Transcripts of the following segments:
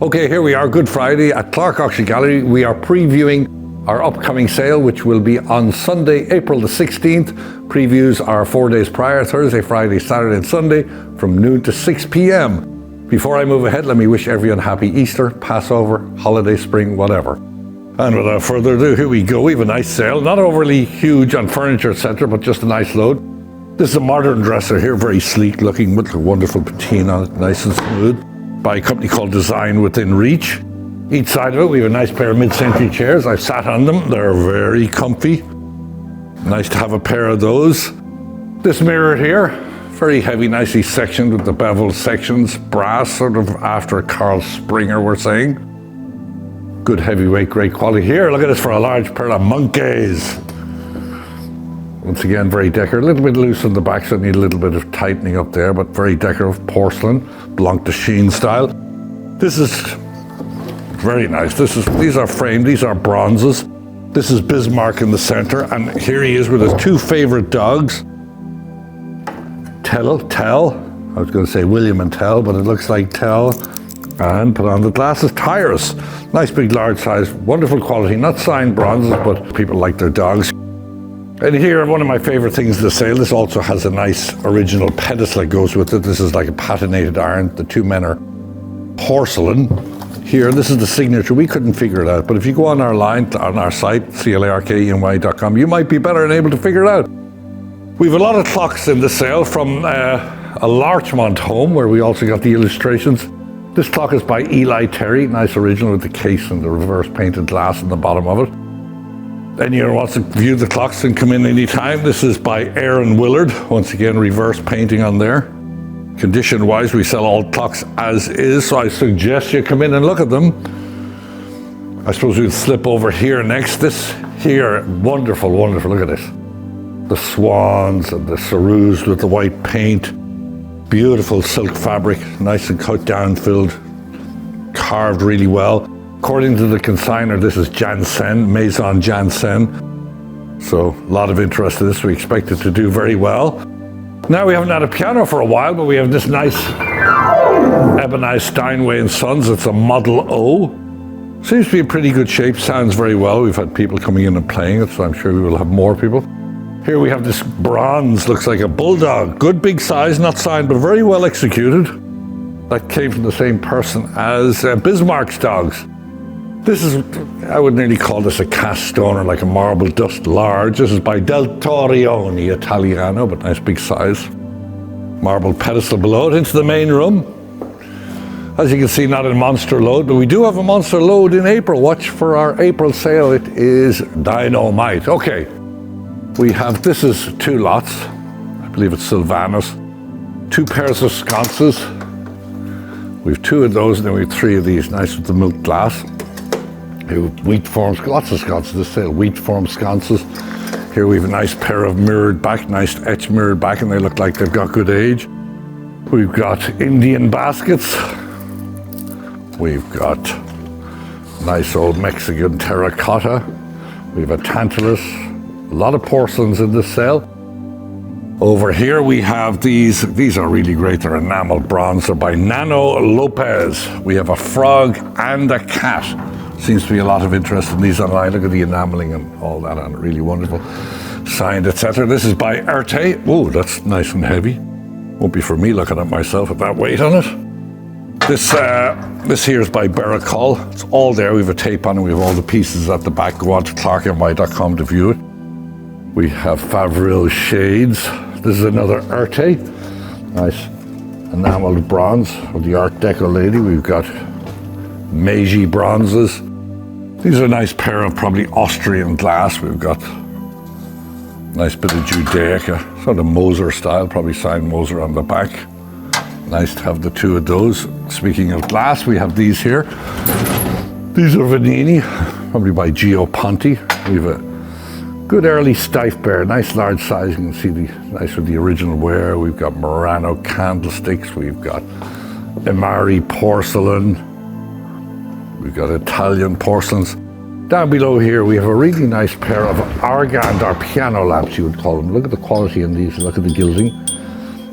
Okay, here we are, Good Friday at Clarke Auction Gallery. We are previewing our upcoming sale, which will be on Sunday, April the 16th. Previews are 4 days prior, Thursday, Friday, Saturday and Sunday from noon to 6 p.m. Before I move ahead, let me wish everyone happy Easter, Passover, holiday, spring, whatever. And without further ado, here we go. We have a nice sale, not overly huge on furniture, etc., but just a nice load. This is a modern dresser here, very sleek looking with a wonderful patina on it, nice and smooth, by a company called Design Within Reach. Each side of it, we have a nice pair of mid-century chairs. I've sat on them. They're very comfy. Nice to have a pair of those. This mirror here, very heavy, nicely sectioned with the bevel sections. Brass, sort of after a Carl Springer, we're saying. Good heavyweight, great quality. Here, look at this for a large pair of monkeys. Once again, very decorative. A little bit loose on the back, so I need a little bit of tightening up there, but very decorative porcelain, Blanc de Chine style. This is very nice. These are framed, these are bronzes. This is Bismarck in the center, and here he is with his two favorite dogs. Tell, I was going to say William and Tell, but it looks like Tell. And put on the glasses, Tyrus. Nice big large size, wonderful quality, not signed bronzes, but people like their dogs. And here, one of my favorite things in the sale, this also has a nice original pedestal that goes with it. This is like a patinated iron. The two men are porcelain. Here, this is the signature. We couldn't figure it out, but if you go on our line, on our site, clarkeny.com, you might be better and able to figure it out. We have a lot of clocks in the sale from a Larchmont home, where we also got the illustrations. This clock is by Eli Terry, nice original with the case and the reverse painted glass on the bottom of it. Anyone wants to view the clocks and come in anytime. This is by Aaron Willard. Once again, reverse painting on there. Condition-wise, we sell all clocks as is, so I suggest you come in and look at them. I suppose we'll slip over here next. This here, wonderful, wonderful. Look at this. The swans and the cerus with the white paint. Beautiful silk fabric, nice and cut down, filled, carved really well. According to the consignor, this is Janssen, Maison Janssen. So a lot of interest in this. We expect it to do very well. Now we haven't had a piano for a while, but we have this nice ebonized Steinway & Sons. It's a Model O. Seems to be in pretty good shape, sounds very well. We've had people coming in and playing it, so I'm sure we will have more people. Here we have this bronze, looks like a bulldog. Good big size, not signed, but very well executed. That came from the same person as Bismarck's dogs. This is, I would nearly call this a cast stone or like a marble dust large. This is by Del Torrione Italiano, but nice big size. Marble pedestal below it, into the main room. As you can see, not a monster load, but we do have a monster load in April. Watch for our April sale. It is dynamite. Okay, we have, this is two lots. I believe it's Sylvanus. Two pairs of sconces. We have two of those, and then we have three of these, nice with the milk glass. Wheat forms, lots of sconces this sale, wheat form sconces. Here we have a nice pair of mirrored back, nice etched mirrored back, and they look like they've got good age. We've got Indian baskets. We've got nice old Mexican terracotta. We have a Tantalus. A lot of porcelains in this sale. Over here we have these are really great. They're enamel bronze. They're by Nano Lopez. We have a frog and a cat. Seems to be a lot of interest in these online. Look at the enameling and all that on it, really wonderful. Signed, etc. This is by Erte. Oh, that's nice and heavy. Won't be for me looking at myself with that weight on it. This here is by Beracol. It's all there. We have a tape on it. We have all the pieces at the back. Go on to clarkeny.com to view it. We have Favril shades. This is another Erte. Nice enameled bronze of the Art Deco lady. We've got Meiji bronzes. These are a nice pair of probably Austrian glass. We've got a nice bit of Judaica, sort of Moser style, probably signed Moser on the back. Nice to have the two of those. Speaking of glass, we have these here. These are Vanini, probably by Gio Ponti. We have a good early Stife Bear, nice large size. You can see the nice with the original wear. We've got Murano candlesticks. We've got Imari porcelain. We've got Italian porcelains. Down below here, we have a really nice pair of Argand, or piano lamps, you would call them. Look at the quality in these, look at the gilding.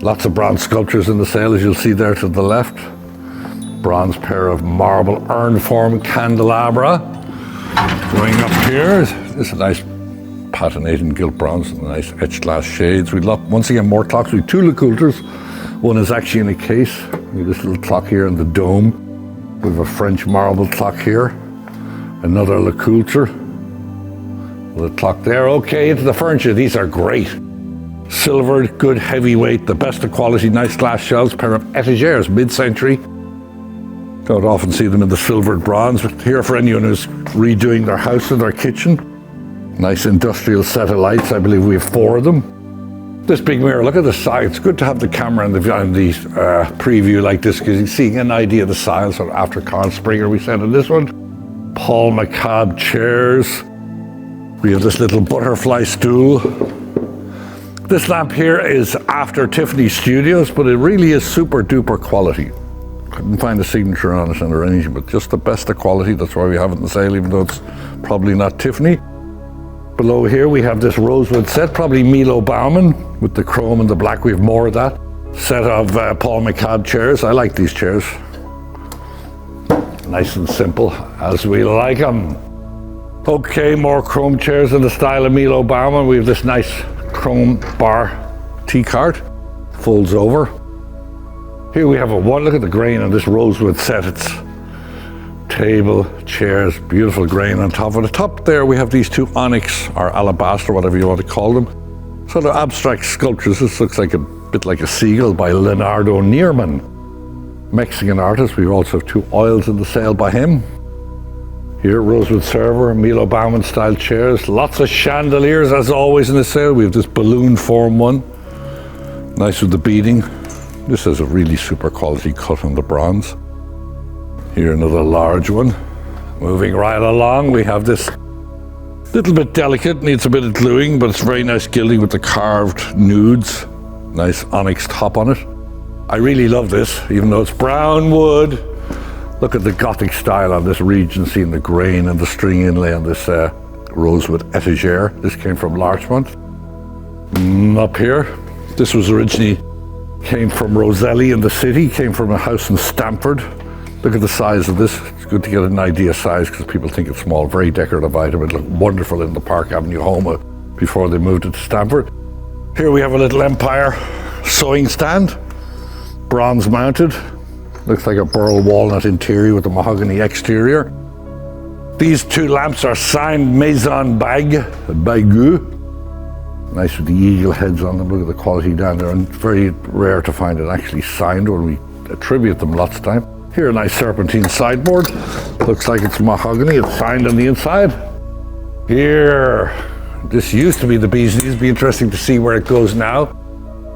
Lots of bronze sculptures in the sale, as you'll see there to the left. bronze pair of marble urn form candelabra. Going up here, this is a nice patinating gilt bronze and nice etched glass shades. We love, once again, more clocks. We have 2 Lecoulters. One is actually in a case. We have this little clock here in the dome. We have a French marble clock here. Another Lecoulter. The clock there. Okay, into the furniture. These are great. Silvered, good heavyweight, the best of quality, nice glass shelves, pair of etagères, mid-century. Don't often see them in the silvered bronze, but here for anyone who's redoing their house or their kitchen. Nice industrial set of lights. I believe we have 4 of them. This big mirror, look at the size. It's good to have the camera in the preview like this because you're seeing an idea of the size. So after Carl Springer, we said on this one. Paul McCabe chairs. We have this little butterfly stool. This lamp here is after Tiffany Studios, but it really is super duper quality. Couldn't find a signature on it or anything, but just the best of quality. That's why we have it on sale, even though it's probably not Tiffany. Below here we have this rosewood set, probably Milo Bauman with the chrome and the black. We have more of that. Set of Paul McCabe chairs. I like these chairs. Nice and simple, as we like them. Okay, more chrome chairs in the style of Milo Bauman. We have this nice chrome bar tea cart. Folds over. Here we have look at the grain on this rosewood set. It's table, chairs, beautiful grain on top. On the top there we have these 2 onyx or alabaster, whatever you want to call them. Sort of abstract sculptures. This looks like a bit like a seagull by Leonardo Nierman, Mexican artist. We also have 2 oils in the sale by him. Here, rosewood server, Milo Bauman style chairs. Lots of chandeliers as always in the sale. We have this balloon form one. Nice with the beading. This has a really super quality cut on the bronze. Here another large one. Moving right along, we have this little bit delicate, needs a bit of gluing, but it's very nice gilding with the carved nudes. Nice onyx top on it. I really love this, even though it's brown wood. Look at the Gothic style on this Regency and the grain and the string inlay on this rosewood etagere. This came from Larchmont. Up here, this was originally came from Roselli in the city, came from a house in Stamford. Look at the size of this. It's good to get an idea of size because people think it's small. Very decorative item. It looked wonderful in the Park Avenue home before they moved it to Stamford. Here we have a little Empire sewing stand, bronze mounted. Looks like a burl walnut interior with a mahogany exterior. These 2 lamps are signed Maison Bagu. Nice with the eagle heads on them. Look at the quality down there. And very rare to find it actually signed when we attribute them lots of time. Here a nice serpentine sideboard. Looks like it's mahogany. It's signed on the inside. Here, this used to be the bee's knees. Be interesting to see where it goes now.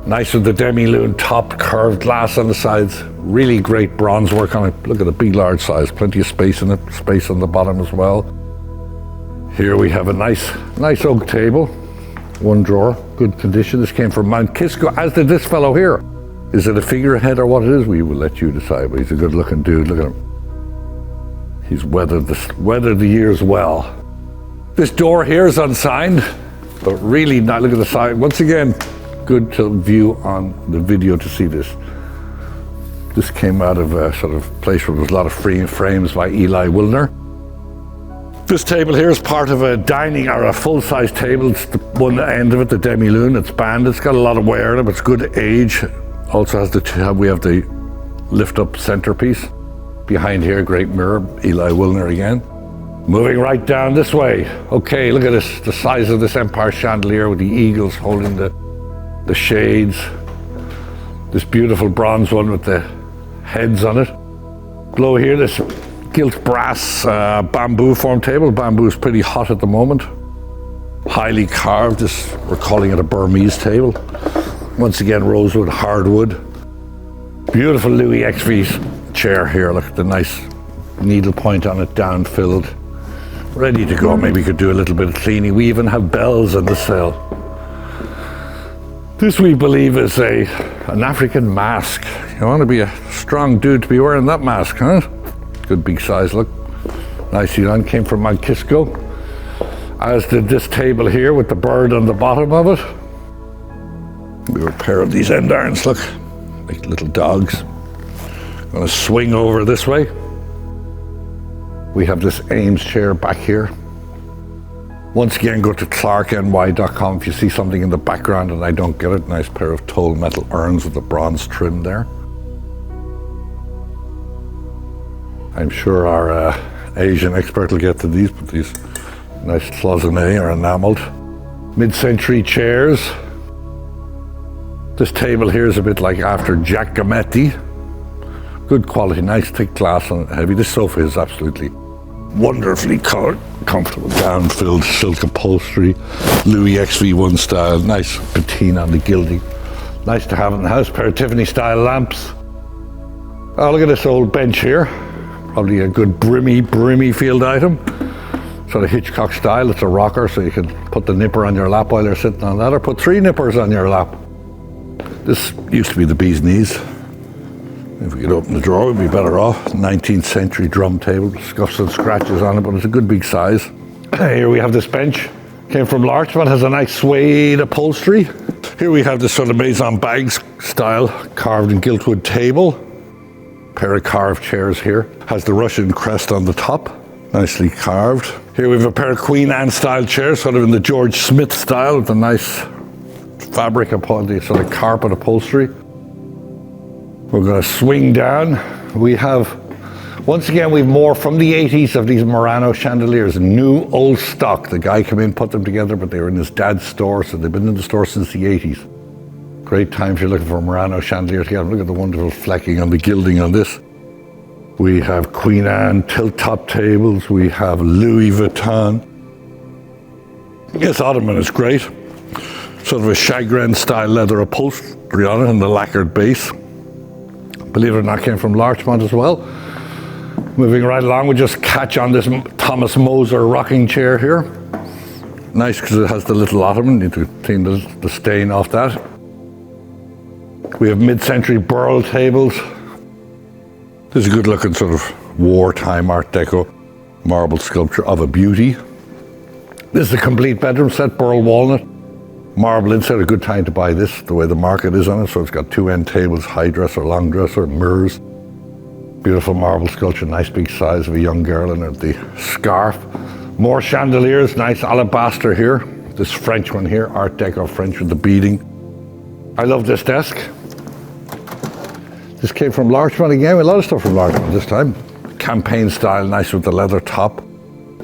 Nice with the demi-lune top, curved glass on the sides. Really great bronze work on it. Look at the big, large size. Plenty of space in it. Space on the bottom as well. Here we have a nice oak table. 1 drawer, good condition. This came from Mount Kisco, as did this fellow here. Is it a figurehead or what it is? We will let you decide, but he's a good-looking dude. Look at him. He's weathered the years well. This door here is unsigned, but really not. Look at the side. Once again, good to view on the video to see this. This came out of a sort of place where there was a lot of free frames by Eli Wilner. This table here is part of a dining or a full-size table. It's the one end of it, the demi-lune. It's band. It's got a lot of wear in it, but it's good age. Also has we have the lift-up centerpiece. Behind here, great mirror, Eli Wilner again. Moving right down this way. Okay, look at this, the size of this Empire chandelier with the eagles holding the shades. This beautiful bronze one with the heads on it. Below here, this gilt brass bamboo form table. Bamboo is pretty hot at the moment. Highly carved. We're calling it a Burmese table. Once again, rosewood, hardwood. Beautiful Louis XV chair here. Look at the nice needle point on it, down filled. Ready to go. Maybe you could do a little bit of cleaning. We even have bells in the sale. This we believe is an African mask. You want to be a strong dude to be wearing that mask, huh? Good big size, look. Nicely done, came from Mount Kisco. As did this table here with the bird on the bottom of it. We have a pair of these end irons, look, like little dogs. I'm gonna swing over this way. We have this Ames chair back here. Once again, go to clarkeny.com if you see something in the background and I don't get it. Nice pair of tall metal urns with the bronze trim there. I'm sure our Asian expert will get to these, but these nice cloisonne or enameled. Mid-century chairs. This table here is a bit like after Giacometti. Good quality, nice thick glass and heavy. This sofa is absolutely wonderfully colored, comfortable, down-filled silk upholstery, Louis XV1 style, nice patina on the gilding. Nice to have in the house. Pair of Tiffany style lamps. Oh, look at this old bench here. Probably a good brimmy field item. Sort of Hitchcock style. It's a rocker, so you can put the nipper on your lap while you're sitting on that, or put 3 nippers on your lap. This used to be the bee's knees. If we could open the drawer, we'd be better off. 19th century drum table, scuffs and scratches on it, but it's a good big size. Here we have this bench. Came from Larchmont, has a nice suede upholstery. Here we have this sort of maison bags style carved and giltwood table. Pair of carved chairs here. Has the Russian crest on the top, nicely carved. Here we have a pair of Queen Anne style chairs, sort of in the George Smith style, with a nice fabric upon the sort of carpet upholstery. We're going to swing down. We have, once again, we've more from the 80s of these Murano chandeliers, new old stock. The guy came in, put them together, but they were in his dad's store, so they've been in the store since the 80s. Great time if you're looking for a Murano chandelier to get them. Look at the wonderful flecking on the gilding on this. We have Queen Anne tilt-top tables. We have Louis Vuitton. This ottoman is great. Sort of a chagrin-style leather upholstery on it and the lacquered base. Believe it or not, came from Larchmont as well. Moving right along, we just catch on this Thomas Moser rocking chair here. Nice because it has the little ottoman. Need to clean the stain off that. We have mid-century burl tables. This is a good looking sort of wartime Art Deco marble sculpture of a beauty. This is a complete bedroom set, burl walnut. Marble inside, a good time to buy this, the way the market is on it. So it's got 2 end tables, high dresser, long dresser, mirrors. Beautiful marble sculpture, nice big size of a young girl in it, the scarf. More chandeliers, nice alabaster here. This French one here, Art Deco French with the beading. I love this desk. This came from Larchmont again, a lot of stuff from Larchmont this time. Campaign style, nice with the leather top.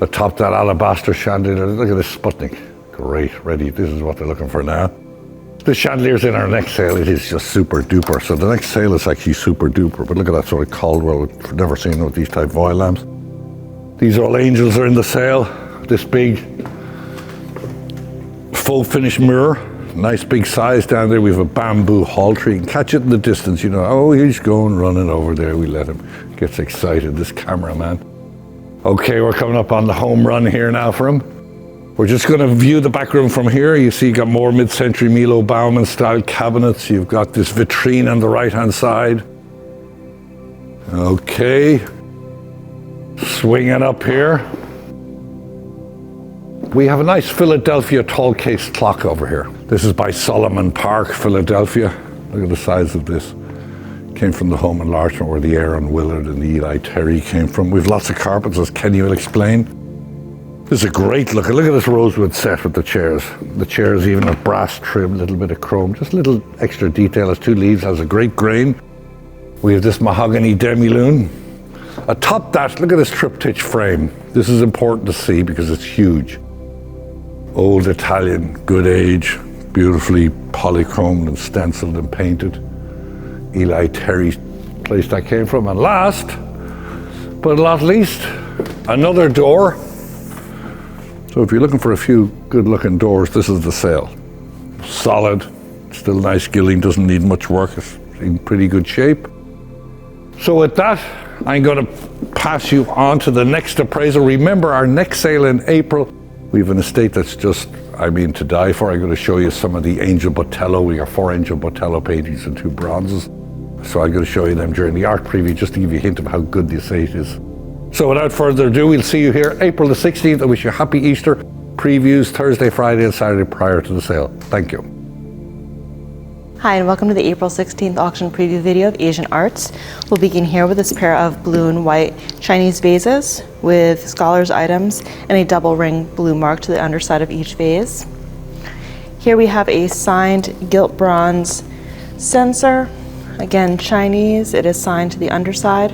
Atop that alabaster chandelier, look at this Sputnik. Great, ready, this is what they're looking for now. The chandelier's in our next sale, it is just super duper. So the next sale is actually super duper, but look at that sort of Caldwell, I've never seen with these type of oil lamps. These all angels are in the sale. This big faux finish mirror, nice big size down there. We have a bamboo hall tree, you can catch it in the distance, you know, oh, he's going running over there, we let him. Gets excited, this cameraman. Okay, we're coming up on the home run here now for him. We're just going to view the back room from here. You see you got more mid-century Milo Baumann style cabinets. You've got this vitrine on the right-hand side. Okay. Swinging up here. We have a nice Philadelphia tall case clock over here. This is by Solomon Park, Philadelphia. Look at the size of this. Came from the home in Larchmont where the Aaron Willard and the Eli Terry came from. We've lots of carpets, as Kenny will explain. This is a great look. Look at this rosewood set with the chairs. The chairs even have brass trim, a little bit of chrome, just a little extra detail. Has 2 leaves, has a great grain. We have this mahogany demi-lune. Atop that, look at this triptych frame. This is important to see because it's huge. Old Italian, good age, beautifully polychromed and stenciled and painted. Eli Terry's place that came from. And last, but not least, another door. So if you're looking for a few good looking doors, this is the sale. Solid, still nice gilding, doesn't need much work, it's in pretty good shape. So with that, I'm going to pass you on to the next appraisal. Remember our next sale in April. We have an estate that's just, to die for. I'm going to show you some of the Angel Botello. We got 4 Angel Botello paintings and 2 bronzes. So I'm going to show you them during the art preview, just to give you a hint of how good the estate is. So without further ado, we'll see you here April the 16th. I wish you a happy Easter. Previews Thursday, Friday and Saturday prior to the sale. Thank you. Hi and welcome to the April 16th auction preview video of Asian Arts. We'll begin here with this pair of blue and white Chinese vases with scholars items and a double ring blue mark to the underside of each vase. Here we have a signed gilt bronze censer, again Chinese, it is signed to the underside.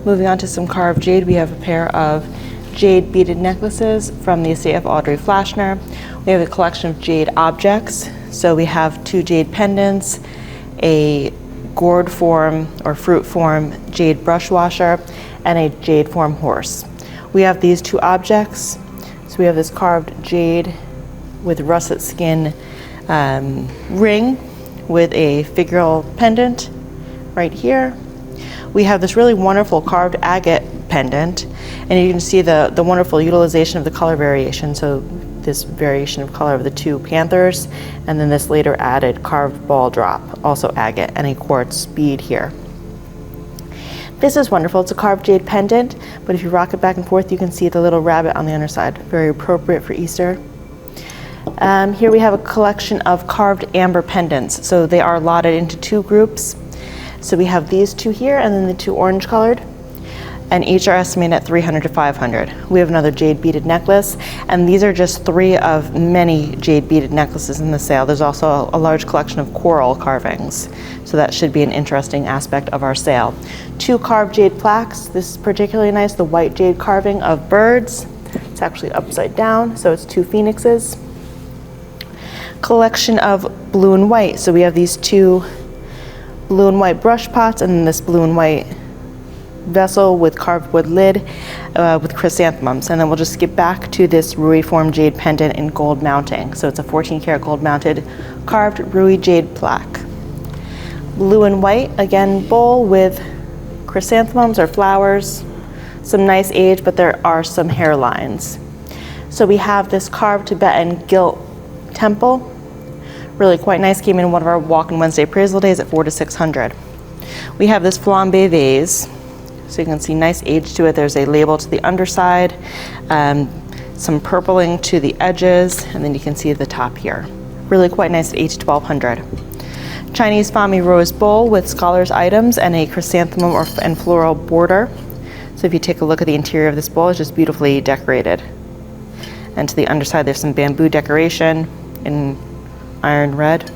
Moving on to some carved jade, we have a pair of jade beaded necklaces from the estate of Audrey Flashner. We have a collection of jade objects. So we have 2 jade pendants, a gourd form or fruit form jade brush washer, and a jade form horse. We have these 2 objects. So we have this carved jade with russet skin ring with a figural pendant right here. We have this really wonderful carved agate pendant, and you can see the wonderful utilization of the color variation. So this variation of color of the 2 panthers, and then this later added carved ball drop, also agate, and a quartz bead here. This is wonderful. It's a carved jade pendant, but if you rock it back and forth, you can see the little rabbit on the underside. Very appropriate for Easter. Here we have a collection of carved amber pendants. So they are allotted into 2 groups. So we have these 2 here, and then the 2 orange colored, and each are estimated at $300 to $500. We have another jade beaded necklace, and these are just 3 of many jade beaded necklaces in the sale. There's also a large collection of coral carvings, so that should be an interesting aspect of our sale. 2 carved jade plaques. This is particularly nice, the white jade carving of birds. It's actually upside down, so it's 2 phoenixes. Collection of blue and white. So we have these 2 blue and white brush pots, and then this blue and white vessel with carved wood lid with chrysanthemums. And then we'll just skip back to this ruby form jade pendant in gold mounting. So it's a 14 karat gold mounted carved ruby jade plaque. Blue and white, again, bowl with chrysanthemums or flowers. Some nice age, but there are some hairlines. So we have this carved Tibetan gilt temple. Really quite nice, came in one of our Walk-in Wednesday appraisal days at $400 to $600. We have this flambe vase. So you can see nice age to it. There's a label to the underside, some purpling to the edges, and then you can see the top here. Really quite nice at $1200. Chinese Fami rose bowl with scholars items and a chrysanthemum and floral border. So if you take a look at the interior of this bowl, it's just beautifully decorated. And to the underside, there's some bamboo decoration in iron red.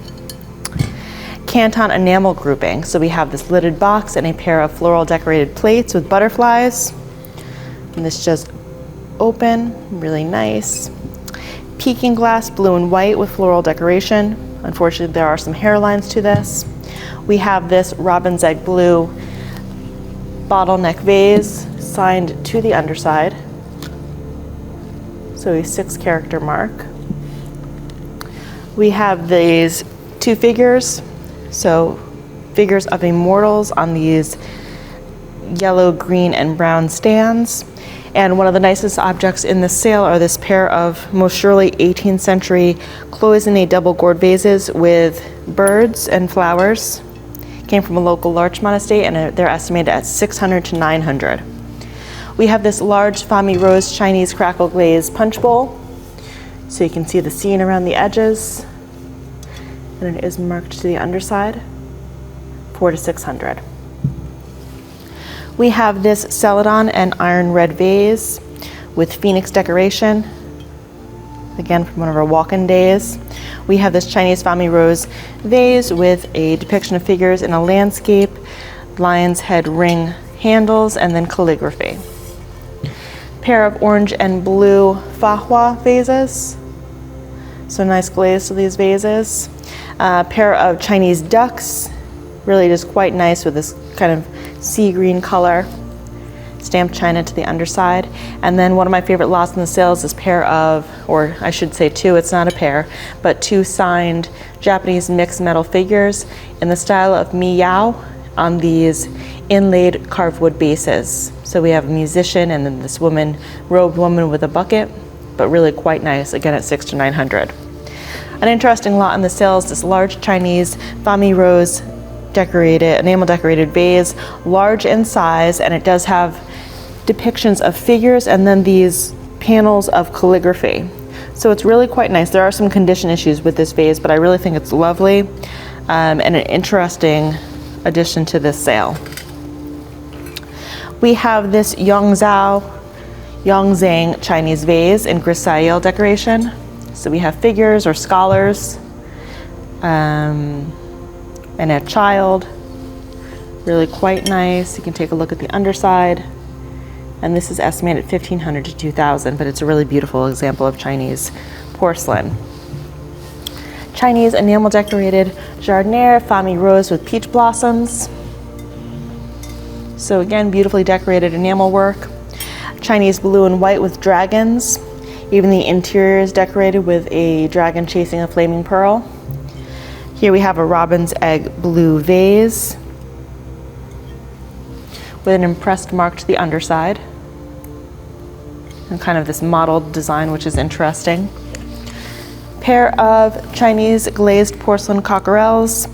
Canton enamel grouping. So we have this lidded box and a pair of floral decorated plates with butterflies. And this just open, really nice. Peking glass, blue and white with floral decoration. Unfortunately, there are some hairlines to this. We have this robin's egg blue bottleneck vase signed to the underside. So a 6 character mark. We have these 2 figures. So figures of immortals on these yellow, green, and brown stands. And one of the nicest objects in this sale are this pair of most surely 18th century cloisonné double gourd vases with birds and flowers. Came from a local Larchmont estate, and they're estimated at $600 to $900. We have this large Fami Rose Chinese crackle glaze punch bowl. So you can see the scene around the edges. And it is marked to the underside, $400 to $600. We have this celadon and iron red vase with phoenix decoration, again from one of our walk-in days. We have this Chinese Fami Rose vase with a depiction of figures in a landscape, lion's head ring handles, and then calligraphy. Pair of orange and blue Fahua vases. So nice glaze to these vases. Pair of Chinese ducks, really just quite nice with this kind of sea green color. Stamped china to the underside. And then one of my favorite lots in the sale is this pair of, or I should say 2, it's not a pair, but 2 signed Japanese mixed metal figures in the style of Miyao on these inlaid carved wood bases. So we have a musician and then this woman, robed woman with a bucket, but really quite nice, again at $600 to $900. An interesting lot in the sale is this large Chinese Fami Rose decorated, enamel decorated vase, large in size, and it does have depictions of figures and then these panels of calligraphy. So it's really quite nice. There are some condition issues with this vase, but I really think it's lovely and an interesting addition to this sale. We have this Yongzhang Chinese vase in grisaille decoration. So we have figures or scholars and a child. Really quite nice. You can take a look at the underside. And this is estimated at $1,500 to $2,000, but it's a really beautiful example of Chinese porcelain. Chinese enamel decorated jardiniere famille rose with peach blossoms. So again, beautifully decorated enamel work. Chinese blue and white with dragons. Even the interior is decorated with a dragon chasing a flaming pearl. Here we have a robin's egg blue vase with an impressed mark to the underside. And kind of this mottled design, which is interesting. Pair of Chinese glazed porcelain cockerels.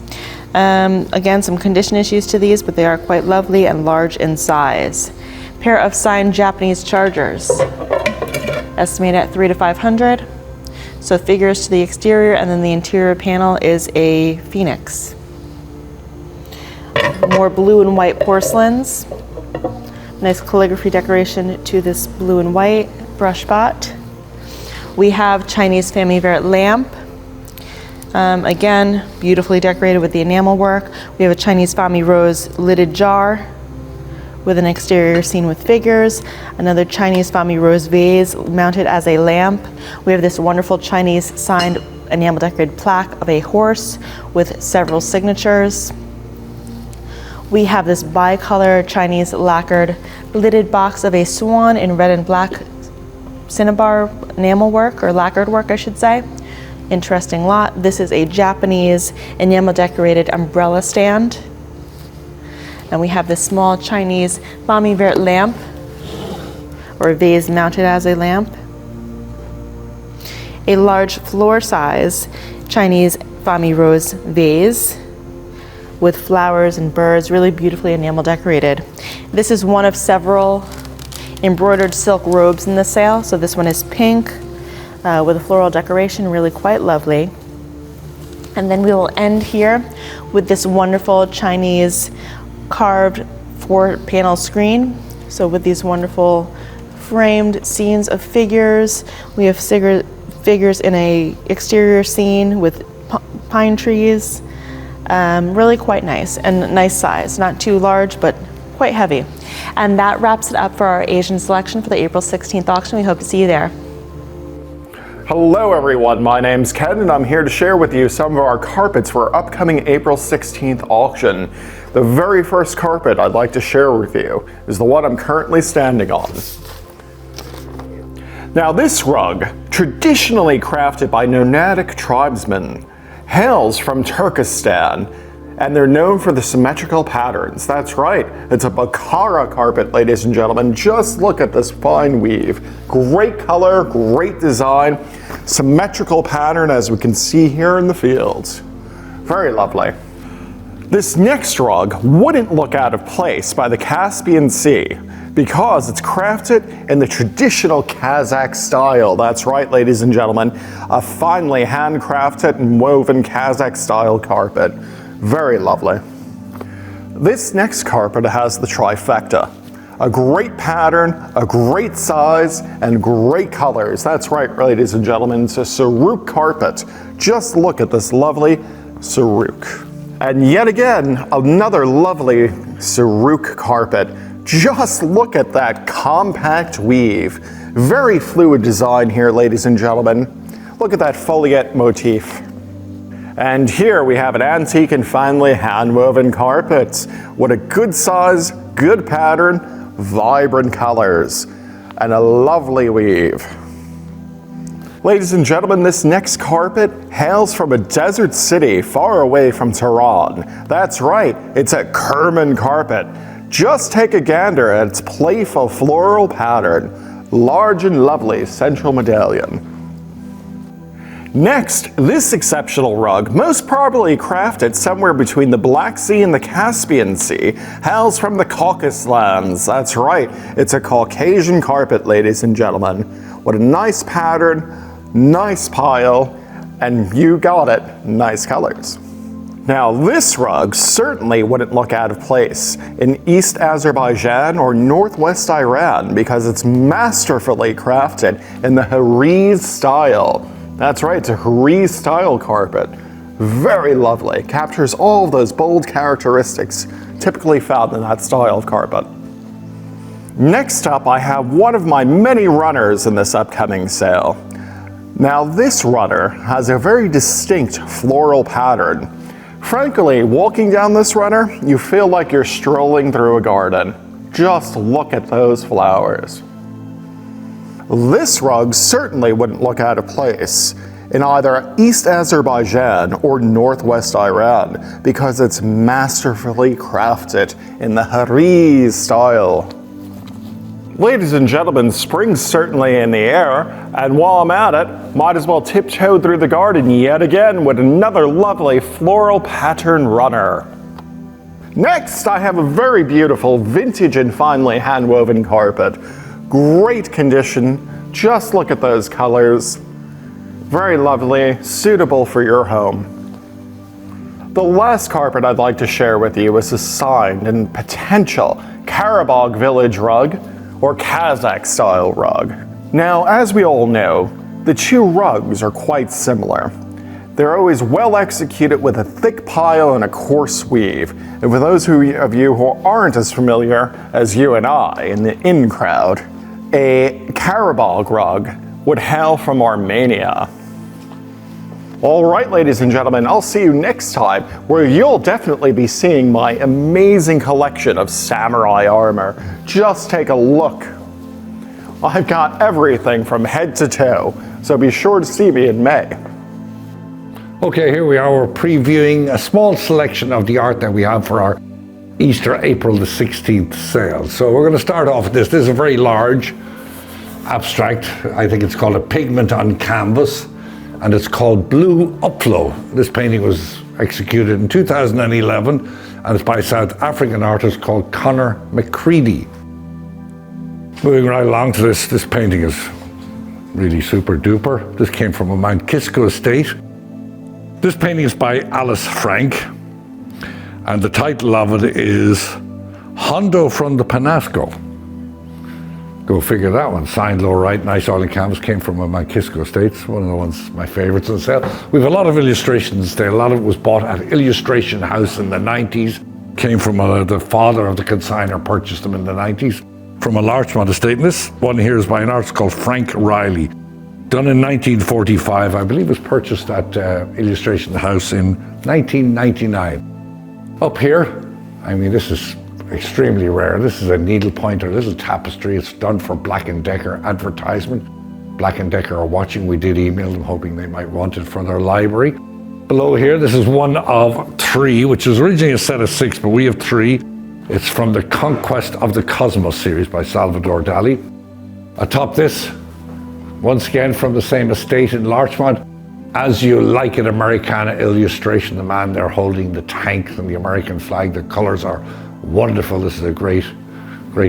Again, some condition issues to these, but they are quite lovely and large in size. Pair of signed Japanese chargers, estimated at $300 to $500. So figures to the exterior, and then the interior panel is a phoenix. More blue and white porcelains. Nice calligraphy decoration to this blue and white brush spot. We have Chinese famille vert lamp. Again, beautifully decorated with the enamel work. We have a Chinese famille rose lidded jar with an exterior scene with figures. Another Chinese famille rose vase mounted as a lamp. We have this wonderful Chinese signed enamel decorated plaque of a horse with several signatures. We have this bicolor Chinese lacquered lidded box of a swan in red and black cinnabar enamel work, or lacquered work I should say. Interesting lot. This is a Japanese enamel decorated umbrella stand. And we have this small Chinese famille vert lamp, or a vase mounted as a lamp. A large floor size Chinese famille rose vase with flowers and birds, really beautifully enamel decorated. This is one of several embroidered silk robes in the sale. So this one is pink with a floral decoration, really quite lovely. And then we will end here with this wonderful Chinese carved 4-panel screen. So with these wonderful framed scenes of figures, we have figures in a exterior scene with pine trees. Really quite nice and nice size, not too large, but quite heavy. And that wraps it up for our Asian selection for the April 16th auction. We hope to see you there. Hello everyone, my name's Ken and I'm here to share with you some of our carpets for our upcoming April 16th auction. The very first carpet I'd like to share with you is the one I'm currently standing on. Now this rug, traditionally crafted by nomadic tribesmen, hails from Turkestan, and they're known for the symmetrical patterns. That's right, it's a Bukhara carpet, ladies and gentlemen. Just look at this fine weave. Great color, great design, symmetrical pattern as we can see here in the fields. Very lovely. This next rug wouldn't look out of place by the Caspian Sea because it's crafted in the traditional Kazakh style. That's right, ladies and gentlemen, a finely handcrafted and woven Kazakh style carpet. Very lovely. This next carpet has the trifecta. A great pattern, a great size, and great colors. That's right, ladies and gentlemen, it's a Saruk carpet. Just look at this lovely Saruk. And yet again, another lovely Saruk carpet. Just look at that compact weave. Very fluid design here, ladies and gentlemen. Look at that foliette motif. And here we have an antique and finely hand-woven carpet with a good size, good pattern, vibrant colors, and a lovely weave. Ladies and gentlemen, this next carpet hails from a desert city far away from Tehran. That's right, it's a Kerman carpet. Just take a gander at its playful floral pattern, large and lovely central medallion. Next, this exceptional rug, most probably crafted somewhere between the Black Sea and the Caspian Sea, hails from the Caucasus lands. That's right, it's a Caucasian carpet, ladies and gentlemen, with a nice pattern, Nice pile, and you got it, nice colors. Now this rug certainly wouldn't look out of place in East Azerbaijan or Northwest Iran because it's masterfully crafted in the Hariz style. That's right, it's a Hariz style carpet. Very lovely, captures all of those bold characteristics typically found in that style of carpet. Next up, I have one of my many runners in this upcoming sale. Now this runner has a very distinct floral pattern. Frankly, walking down this runner, you feel like you're strolling through a garden. Just look at those flowers. This rug certainly wouldn't look out of place in either East Azerbaijan or Northwest Iran because it's masterfully crafted in the Hariz style. Ladies and gentlemen, spring's certainly in the air, and while I'm at it, might as well tiptoe through the garden yet again with another lovely floral pattern runner. Next, I have a very beautiful vintage and finely hand-woven carpet. Great condition, just look at those colors. Very lovely, suitable for your home. The last carpet I'd like to share with you is a signed and potential Karabakh village rug, or Kazakh style rug. Now, as we all know, the two rugs are quite similar. They're always well executed with a thick pile and a coarse weave. And for those of you who aren't as familiar as you and I in the in crowd, a Karabakh rug would hail from Armenia. All right, ladies and gentlemen, I'll see you next time where you'll definitely be seeing my amazing collection of samurai armor. Just take a look. I've got everything from head to toe, so be sure to see me in May. Okay, here we are. We're previewing a small selection of the art that we have for our Easter, April the 16th sale. So we're going to start off with this. This is a very large abstract. I think it's called a pigment on canvas, and it's called Blue Upflow. This painting was executed in 2011, and it's by a South African artist called Conor McCready. Moving right along to this painting is really super duper. This came from a Mount Kisco estate. This painting is by Alice Frank, and the title of it is Hondo from the Penasco. Go figure that one. Signed low right, nice oil and canvas, came from a Mount Kisco estates, one of the ones, my favorites on sale. We have a lot of illustrations there. A lot of it was bought at Illustration House in the 90s. Came from the father of the consigner, purchased them in the 90s from a Larchmont estate. And this one here is by an artist called Frank Riley. Done in 1945, I believe was purchased at Illustration House in 1999. Up here, I mean, this is extremely rare. This is a needle pointer, this is tapestry. It's done for Black & Decker advertisement. Black & Decker are watching. We did email them hoping they might want it for their library. Below here, this is one of three, which was originally a set of 6, but we have 3. It's from the Conquest of the Cosmos series by Salvador Dali. Atop this, once again from the same estate in Larchmont, As You Like It Americana illustration. The man there holding the tank and the American flag. The colors are wonderful. This is a great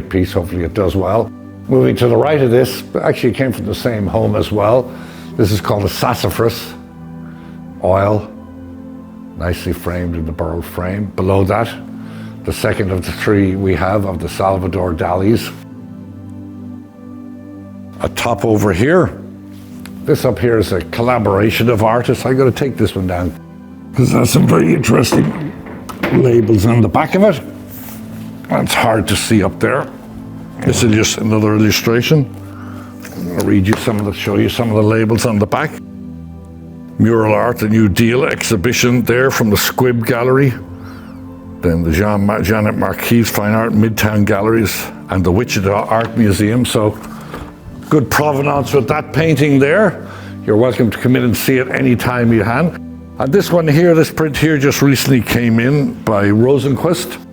piece. Hopefully it does well. Moving to the right of this, actually it came from the same home as well. This is called a sassafras oil, nicely framed in the burled frame. Below that, the second of the 3 we have of the Salvador Dali's. Atop over here, this up here is a collaboration of artists. I got to take this one down because there's some very interesting labels on the back of it. It's hard to see up there. This is just another illustration. I'll show you some of the labels on the back. Mural Art, the New Deal exhibition there from the Squibb Gallery. Then the Janet Marquis Fine Art Midtown Galleries and the Wichita Art Museum. So good provenance with that painting there. You're welcome to come in and see it anytime you can. And this one here, this print here just recently came in by Rosenquist.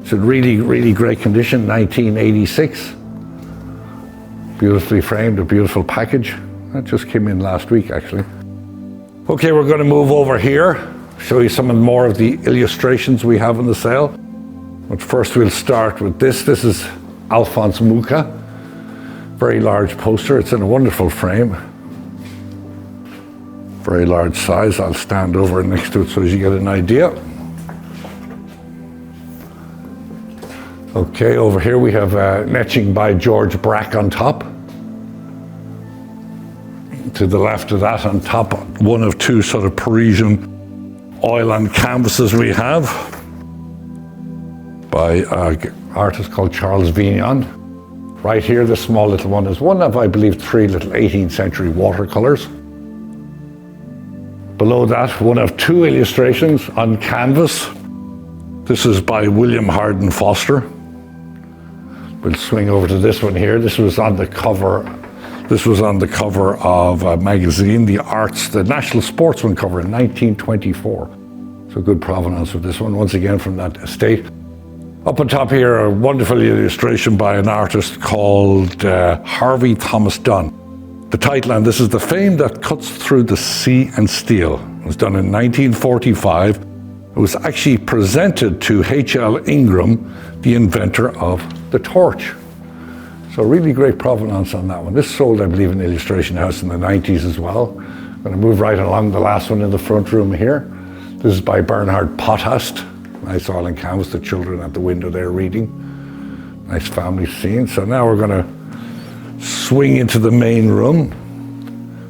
It's in really great condition, 1986. Beautifully framed, a beautiful package. That just came in last week, actually. Okay, we're going to move over here, show you some more of the illustrations we have in the sale. But first we'll start with this. This is Alphonse Mucha. Very large poster. It's in a wonderful frame. Very large size. I'll stand over next to it so as you get an idea. Okay, over here we have an etching by George Brack on top. To the left of that on top, one of two sort of Parisian oil on canvases we have by an artist called Charles Vignon. Right here, this small little one is one of, I believe, 3 little 18th century watercolors. Below that, one of 2 illustrations on canvas. This is by William Hardin Foster. We'll swing over to this one here. This was on the cover of a magazine, The Arts, the National Sportsman cover in 1924. So good provenance with this one, once again from that estate. Up on top here, a wonderful illustration by an artist called Harvey Thomas Dunn. The title, and this is The Fame That Cuts Through the Sea and Steel. It was done in 1945. It was actually presented to H.L. Ingram, the inventor of the torch. So really great provenance on that one. This sold, I believe, in Illustration House in the 90s as well. I'm going to move right along the last one in the front room here. This is by Bernhard Potthast. Nice oil and canvas, the children at the window there reading. Nice family scene. So now we're going to swing into the main room.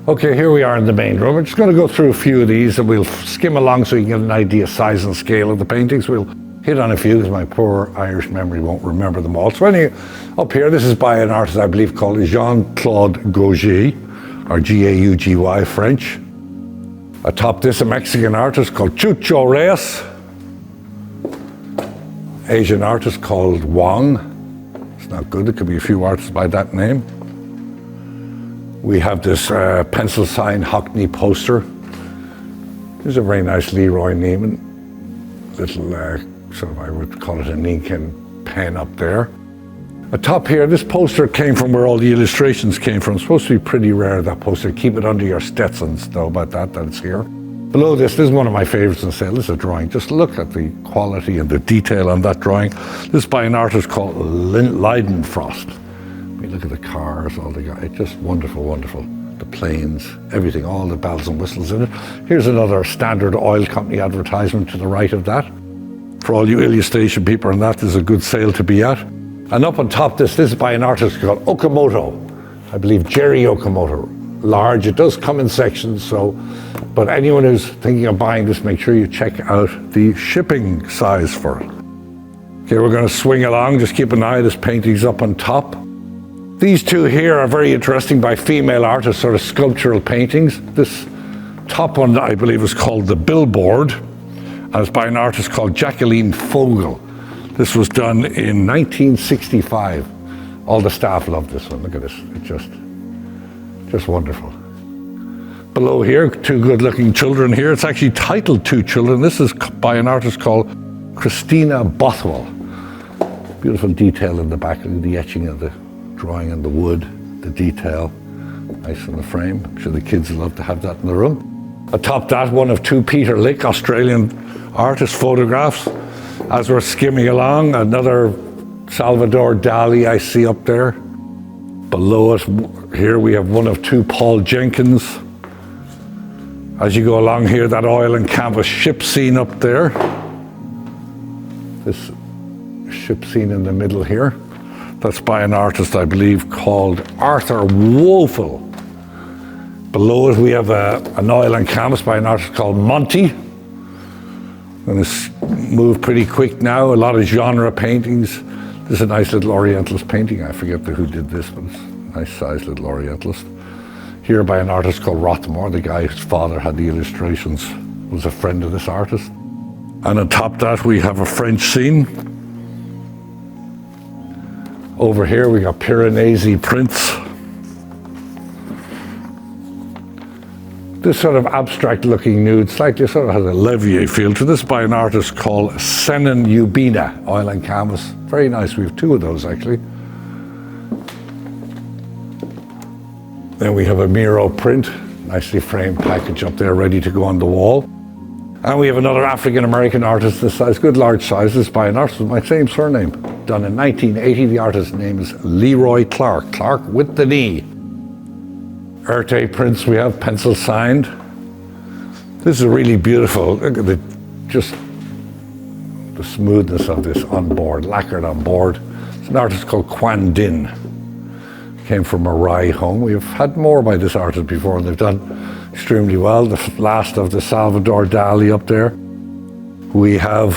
Okay, here we are in the main room. We're just going to go through a few of these and we'll skim along so you can get an idea size and scale of the paintings. We'll hit on a few because my poor Irish memory won't remember them all. So anyway, up here, this is by an artist I believe called Jean-Claude Gaugy, or G-A-U-G-Y, French. Atop this, a Mexican artist called Chucho Reyes. Asian artist called Wang. It's not good, there could be a few artists by that name. We have this pencil sign Hockney poster. This is a very nice Leroy Neiman. Little, sort of, I would call it an ink and pen up there. Atop here, this poster came from where all the illustrations came from. It's supposed to be pretty rare, that poster. Keep it under your Stetsons, know about that it's here. Below this is one of my favorites in sale. This is a drawing. Just look at the quality and the detail on that drawing. This is by an artist called Leidenfrost. I mean, look at the cars, all the guys. It's just wonderful, wonderful. The planes, everything, all the bells and whistles in it. Here's another Standard Oil Company advertisement to the right of that. For all you illustration people, and that is a good sale to be at. And up on top, this is by an artist called Okamoto. I believe Jerry Okamoto. Large, it does come in sections, so, but anyone who's thinking of buying this, make sure you check out the shipping size for it. Okay, we're going to swing along, just keep an eye, this painting's up on top. These two here are very interesting by female artists, sort of sculptural paintings. This top one, I believe, is called The Billboard, and it's by an artist called Jacqueline Fogel. This was done in 1965. All the staff love this one, look at this, it's just wonderful. Below here, 2 good-looking children here. It's actually titled 2 Children. This is by an artist called Christina Bothwell. Beautiful detail in the back, the etching of the drawing and the wood, the detail. Nice in the frame. I'm sure the kids would love to have that in the room. Atop that, one of 2 Peter Lick, Australian artist photographs. As we're skimming along, another Salvador Dali I see up there. Below it, here we have one of 2 Paul Jenkins. As you go along here, that oil and canvas ship scene up there. This ship scene in the middle here. That's by an artist, I believe, called Arthur Woeful. Below it, we have an oil and canvas by an artist called Monty. I'm going to move pretty quick now. A lot of genre paintings. This is a nice little Orientalist painting. I forget who did this, but it's a nice sized little Orientalist. Here by an artist called Rothmore. The guy whose father had the illustrations was a friend of this artist. And on top of that, we have a French scene. Over here, we got Piranesi prints. This sort of abstract looking nude, slightly sort of has a Levier feel to this, by an artist called Senan Ubina, oil and canvas. Very nice, we have 2 of those actually. Then we have a Miro print, nicely framed package up there ready to go on the wall. And we have another African American artist this size, good large sizes, by an artist with my same surname. Done in 1980, the artist's name is Leroy Clarke, Clarke with the knee. Erte prints we have, pencil signed. This is really beautiful. Look at just the smoothness of this on board, lacquered on board. It's an artist called Quan Din. Came from a Rai home. We've had more by this artist before, and they've done extremely well. The last of the Salvador Dali up there. We have,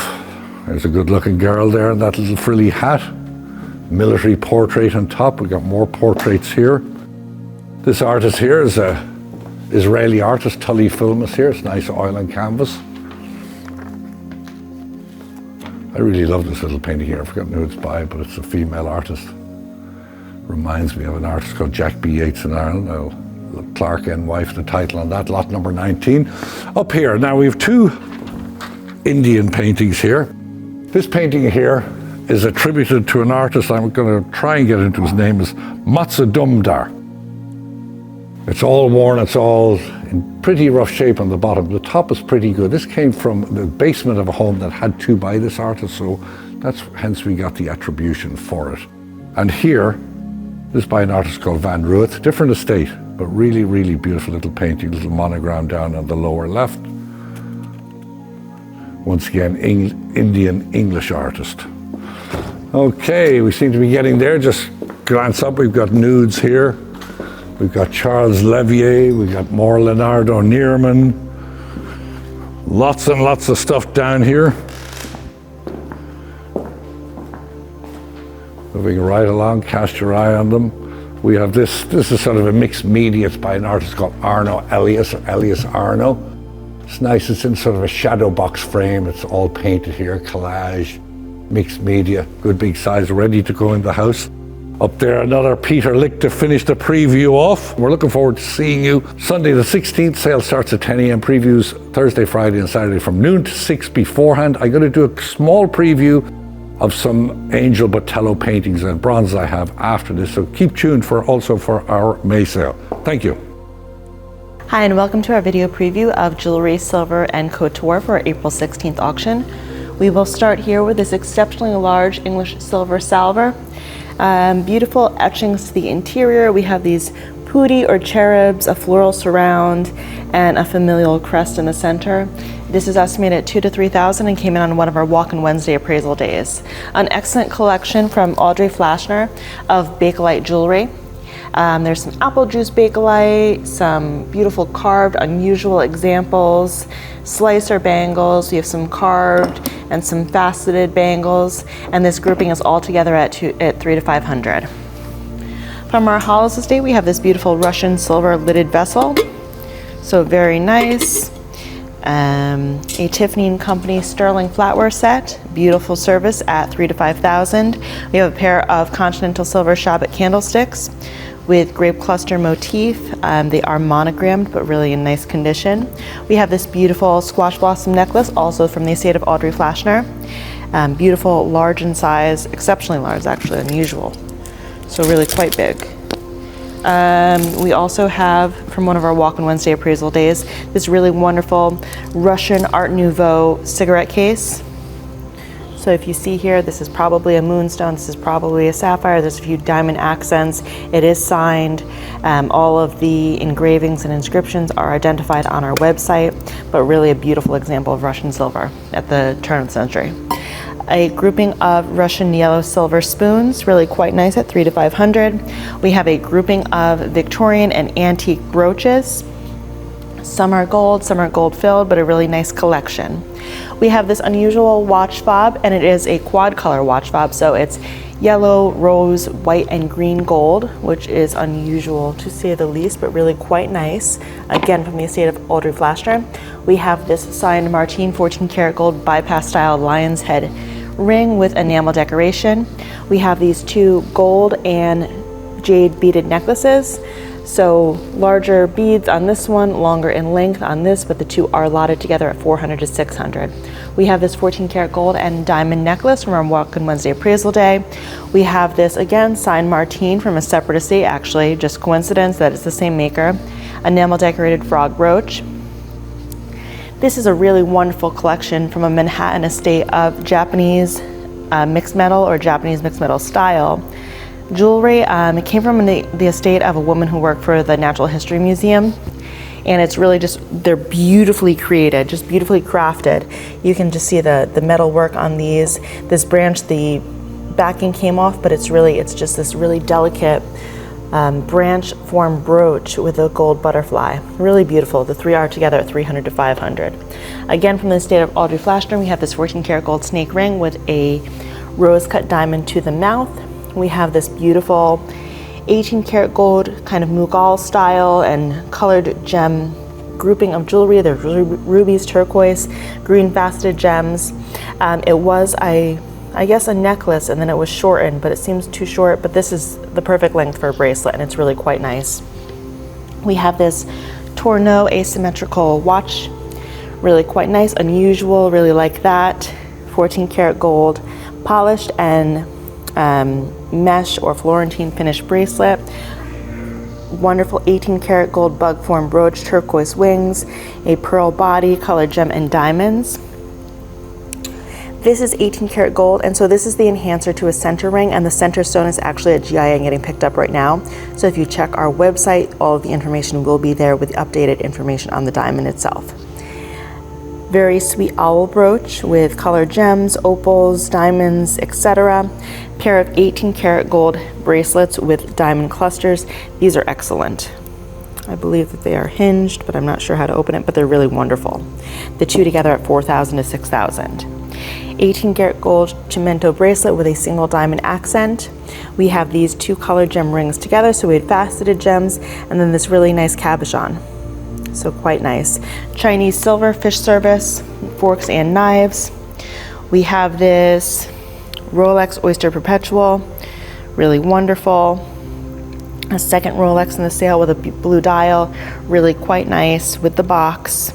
there's a good looking girl there in that little frilly hat. Military portrait on top. We've got more portraits here. This artist here is a Israeli artist, Tully Filmus here. It's nice oil and canvas. I really love this little painting here. I've forgotten who it's by, but it's a female artist. Reminds me of an artist called Jack B. Yates in Ireland. Clarke NY for the title on that, lot number 19. Up here, now we have two Indian paintings here. This painting here is attributed to an artist. I'm going to try and get into his name, is Matsudumdar. It's all worn, it's all in pretty rough shape on the bottom. The top is pretty good. This came from the basement of a home that had to by this artist, so that's hence we got the attribution for it. And here, this is by an artist called Van Ruth, different estate, but really, really beautiful little painting, little monogram down on the lower left. Once again, Indian English artist. Okay, we seem to be getting there. Just glance up, we've got nudes here. We've got Charles Levier, we've got more Leonardo Nierman. Lots and lots of stuff down here. Moving right along, cast your eye on them. We have this is sort of a mixed media. It's by an artist called Arno Elias, or Elias Arno. It's nice, it's in sort of a shadow box frame. It's all painted here, collage, mixed media, good big size, ready to go in the house. Up there, another Peter Lick to finish the preview off. We're looking forward to seeing you Sunday the 16th. Sale starts at 10 a.m. Previews Thursday, Friday, and Saturday from noon to 6 beforehand. I'm going to do a small preview of some Angel Botello paintings and bronzes I have after this. So keep tuned also for our May sale. Thank you. Hi, and welcome to our video preview of jewelry, silver, and couture for our April 16th auction. We will start here with this exceptionally large English silver salver. Beautiful etchings to the interior. We have these putti or cherubs, a floral surround, and a familial crest in the center. This is estimated at $2,000 to $3,000 and came in on one of our Walk-in Wednesday appraisal days. An excellent collection from Audrey Flashner of Bakelite jewelry. There's some apple juice bakelite, some beautiful carved, unusual examples, slicer bangles. We have some carved and some faceted bangles, and this grouping is all together at $300 to $500. From our Hollis estate, we have this beautiful Russian silver lidded vessel, so very nice. A Tiffany & Company sterling flatware set, beautiful service at $3,000 to $5,000. We have a pair of continental silver Shabbat candlesticks with grape cluster motif. They are monogrammed, but really in nice condition. We have this beautiful squash blossom necklace, also from the estate of Audrey Flashner. Beautiful, large in size, exceptionally large, actually unusual. So really quite big. We also have, from one of our Walk-in Wednesday appraisal days, this really wonderful Russian Art Nouveau cigarette case. So if you see here, this is probably a moonstone, this is probably a sapphire, there's a few diamond accents. It is signed. All of the engravings and inscriptions are identified on our website, but really a beautiful example of Russian silver at the turn of the century. A grouping of Russian yellow silver spoons, really quite nice at $300 to $500. We have a grouping of Victorian and antique brooches. Some are gold filled, but a really nice collection. We have this unusual watch fob, and it is a quad color watch fob, so it's yellow, rose, white, and green gold, which is unusual to say the least, but really quite nice. Again, from the estate of Audrey Flashner. We have this signed Martine 14 karat gold bypass style lion's head ring with enamel decoration. We have these two gold and jade beaded necklaces. So larger beads on this one, longer in length on this, but the two are allotted together at $400 to $600. We have this 14 karat gold and diamond necklace from our Walk-in Wednesday appraisal day. We have this, again, signed Martine from a separate estate, actually, just coincidence that it's the same maker. Enamel decorated frog brooch. This is a really wonderful collection from a Manhattan estate of Japanese mixed metal or Japanese mixed metal style jewelry. It came from the estate of a woman who worked for the Natural History Museum. And it's really just, they're beautifully created, just beautifully crafted. You can just see the metal work on these. This branch, the backing came off, but it's just this really delicate branch form brooch with a gold butterfly. Really beautiful. The three are together at $300 to $500. Again, from the estate of Audrey Flashner, we have this 14 karat gold snake ring with a rose cut diamond to the mouth. We have this beautiful 18 karat gold kind of Mughal style and colored gem grouping of jewelry. There's rubies, turquoise, green faceted gems. It was I guess a necklace, and then it was shortened, but it seems too short, but this is the perfect length for a bracelet, and it's really quite nice. We have this Tourneau asymmetrical watch, really quite nice, unusual, really like that. 14 karat gold, polished and mesh or Florentine finished bracelet. Wonderful 18 karat gold bug form brooch, turquoise wings, a pearl body, colored gem and diamonds. This is 18 karat gold, and so this is the enhancer to a center ring, and the center stone is actually at GIA and getting picked up right now. So if you check our website, all of the information will be there with updated information on the diamond itself. Very sweet owl brooch with colored gems, opals, diamonds, etc. Pair of 18 karat gold bracelets with diamond clusters. These are excellent. I believe that they are hinged, but I'm not sure how to open it, but they're really wonderful. The two together at $4,000 to $6,000. 18 karat gold cimento bracelet with a single diamond accent. We have these two colored gem rings together, so we had faceted gems, and then this really nice cabochon. So quite nice. Chinese silver fish service, forks and knives. We have this Rolex Oyster Perpetual, really wonderful. A second Rolex in the sale with a blue dial, really quite nice with the box.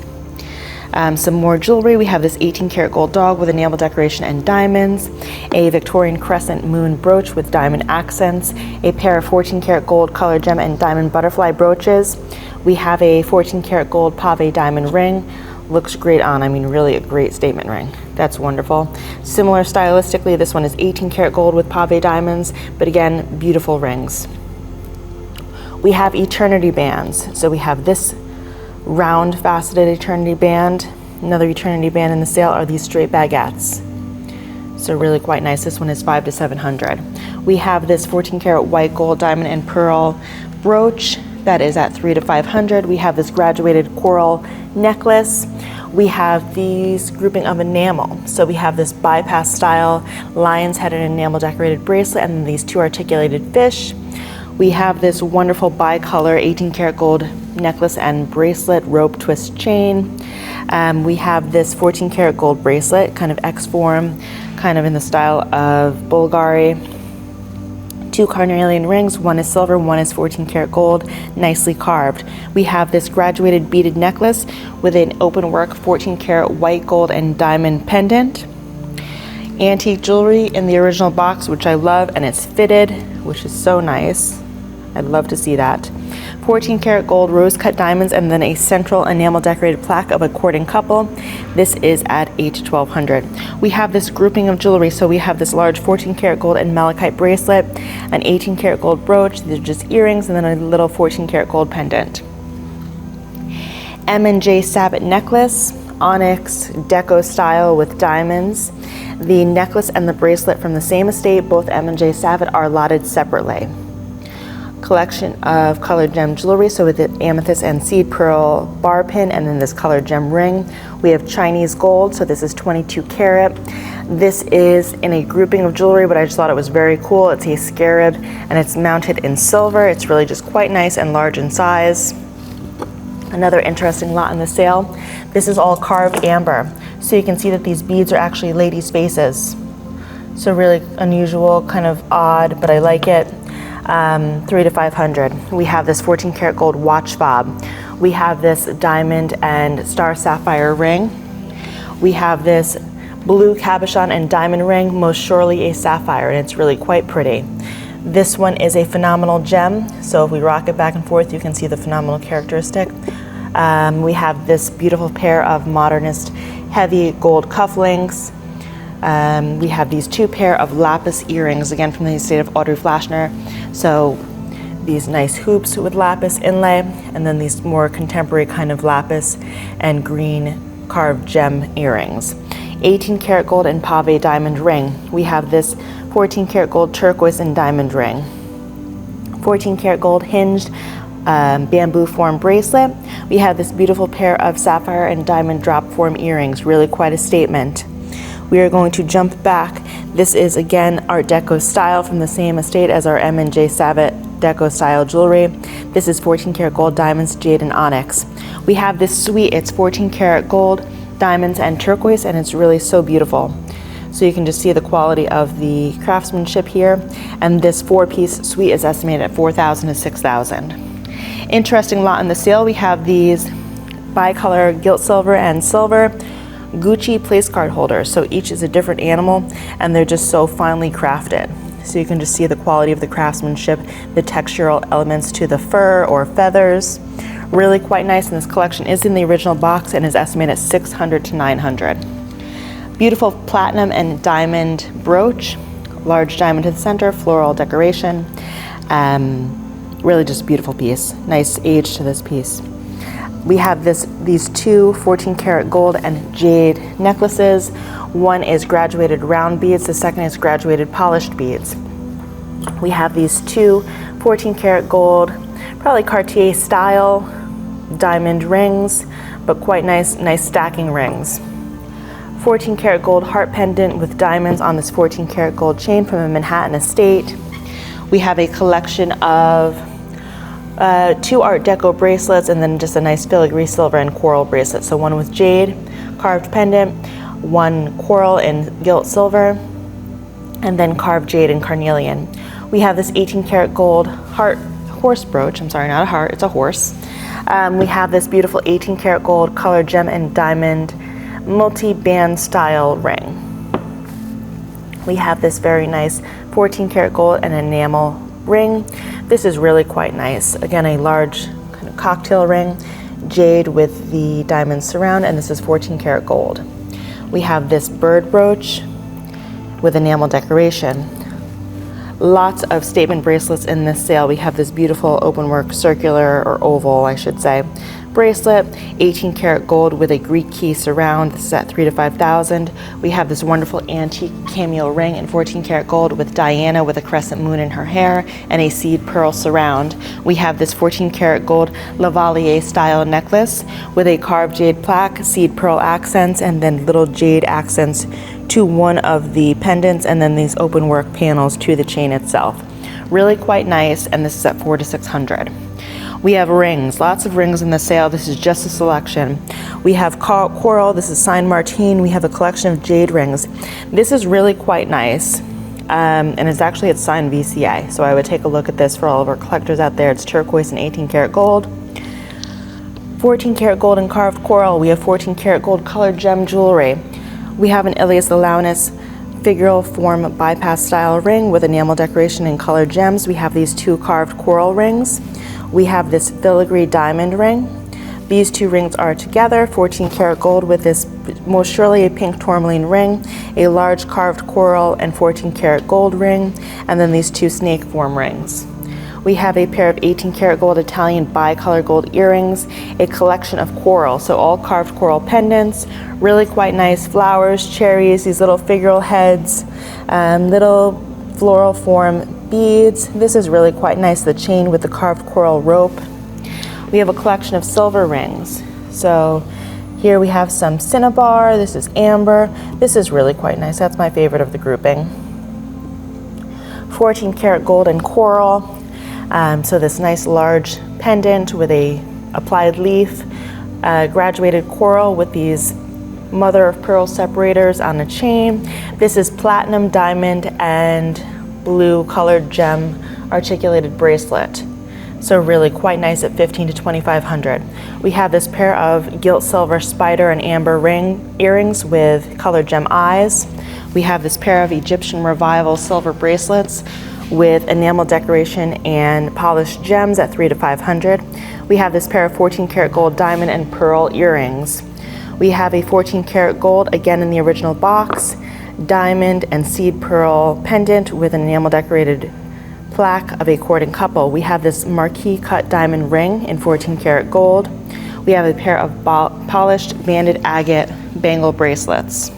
Some more jewelry. We have this 18 karat gold dog with enamel decoration and diamonds, a Victorian crescent moon brooch with diamond accents, a pair of 14 karat gold colored gem and diamond butterfly brooches. We have a 14 karat gold pave diamond ring. Looks great on, I mean really a great statement ring. That's wonderful. Similar stylistically, this one is 18 karat gold with pave diamonds, but again, beautiful rings. We have eternity bands. So we have this round faceted eternity band. Another eternity band in the sale are these straight baguettes. So really quite nice. This one is $500 to $700. We have this 14 karat white gold diamond and pearl brooch that is at $300 to $500. We have this graduated coral necklace. We have these grouping of enamel. So we have this bypass style lion's head and enamel decorated bracelet, and then these two articulated fish. We have this wonderful bicolor 18 karat gold necklace and bracelet rope twist chain. We have this 14 karat gold bracelet, kind of X form, kind of in the style of Bulgari. Two carnelian rings, one is silver, one is 14 karat gold, nicely carved. We have this graduated beaded necklace with an open work 14 karat white gold and diamond pendant. Antique jewelry in the original box, which I love, and it's fitted, which is so nice. I'd love to see that. 14 karat gold rose cut diamonds, and then a central enamel decorated plaque of a courting couple. This is at $800 to $1,200. We have this grouping of jewelry. So we have this large 14 karat gold and malachite bracelet, an 18 karat gold brooch, these are just earrings, and then a little 14 karat gold pendant. M&J Sabbath necklace, onyx deco style with diamonds. The necklace and the bracelet from the same estate, both M&J Sabbath, are allotted separately. Collection of colored gem jewelry, so with the amethyst and seed pearl bar pin, and then this colored gem ring. We have Chinese gold, so this is 22 karat. This is in a grouping of jewelry, but I just thought it was very cool. It's a scarab, and it's mounted in silver. It's really just quite nice and large in size. Another interesting lot in the sale. This is all carved amber, so you can see that these beads are actually ladies' faces. So really unusual, kind of odd, but I like it. $300 to $500. We have this 14 karat gold watch fob. We have this diamond and star sapphire ring. We have this blue cabochon and diamond ring, most surely a sapphire, and it's really quite pretty. This one is a phenomenal gem, so if we rock it back and forth, you can see the phenomenal characteristic. We have this beautiful pair of modernist heavy gold cufflinks. We have these two pair of lapis earrings, again from the estate of Audrey Flashner. So these nice hoops with lapis inlay, and then these more contemporary kind of lapis and green carved gem earrings. 18 karat gold and pave diamond ring. We have this 14 karat gold turquoise and diamond ring. 14 karat gold hinged bamboo form bracelet. We have this beautiful pair of sapphire and diamond drop form earrings, really quite a statement. We are going to jump back. This is again Art Deco style from the same estate as our M&J Savitt Deco style jewelry. This is 14 karat gold diamonds, jade, and onyx. We have this suite. It's 14 karat gold, diamonds, and turquoise, and it's really so beautiful. So you can just see the quality of the craftsmanship here. And this 4-piece suite is estimated at $4,000 to $6,000. Interesting lot in the sale. We have these bicolor gilt silver and silver Gucci place card holders. So each is a different animal, and they're just so finely crafted. So you can just see the quality of the craftsmanship, the textural elements to the fur or feathers. Really quite nice, and this collection is in the original box and is estimated at $600 to $900. Beautiful platinum and diamond brooch, large diamond to the center, floral decoration. Really just a beautiful piece. Nice age to this piece. We have these two 14 karat gold and jade necklaces. One is graduated round beads, the second is graduated polished beads. We have these two 14 karat gold, probably Cartier style diamond rings, but quite nice stacking rings. 14 karat gold heart pendant with diamonds on this 14 karat gold chain from a Manhattan estate. We have a collection of 2 Art Deco bracelets, and then just a nice filigree silver and coral bracelet. So one with jade carved pendant, one coral and gilt silver, and then carved jade and carnelian. We have this 18 karat gold horse brooch. I'm sorry, not a heart, it's a horse. We have this beautiful 18 karat gold colored gem and diamond multi-band style ring. We have this very nice 14 karat gold and enamel ring. This is really quite nice. Again, a large kind of cocktail ring, jade with the diamond surround, and this is 14 karat gold. We have this bird brooch with enamel decoration. Lots of statement bracelets in this sale. We have this beautiful openwork circular, or oval I should say, bracelet, 18 karat gold with a Greek key surround. This is at $3,000 to $5,000. We have this wonderful antique cameo ring in 14 karat gold with Diana with a crescent moon in her hair and a seed pearl surround. We have this 14 karat gold Lavalier style necklace with a carved jade plaque, seed pearl accents, and then little jade accents to one of the pendants, and then these open work panels to the chain itself. Really quite nice, and this is at $400 to $600. We have rings, lots of rings in the sale. This is just a selection. We have coral, this is signed Martine. We have a collection of jade rings. This is really quite nice, and it's signed VCA, so I would take a look at this for all of our collectors out there. It's turquoise and 18 karat gold. 14 karat gold and carved coral. We have 14 karat gold colored gem jewelry. We have an Ilias Launis figural form bypass style ring with enamel decoration and colored gems. We have these 2 carved coral rings. We have this filigree diamond ring. These 2 rings are together, 14 karat gold with this most surely a pink tourmaline ring, a large carved coral and 14 karat gold ring, and then these 2 snake form rings. We have a pair of 18 karat gold Italian bicolor gold earrings, a collection of coral, so all carved coral pendants, really quite nice flowers, cherries, these little figural heads, little floral form beads. This is really quite nice, the chain with the carved coral rope. We have a collection of silver rings. So here we have some cinnabar, this is amber. This is really quite nice, that's my favorite of the grouping. 14 karat gold and coral. So this nice large pendant with a applied leaf, graduated coral with these mother of pearl separators on a chain. This is platinum, diamond, and blue colored gem articulated bracelet. So really quite nice at $1,500 to $2,500. We have this pair of gilt silver spider and amber earrings with colored gem eyes. We have this pair of Egyptian Revival silver bracelets with enamel decoration and polished gems at $300 to $500. We have this pair of 14 karat gold diamond and pearl earrings. We have a 14 karat gold, again in the original box, diamond and seed pearl pendant with an enamel decorated plaque of a courting couple. We have this marquee cut diamond ring in 14 karat gold. We have a pair of polished banded agate bangle bracelets.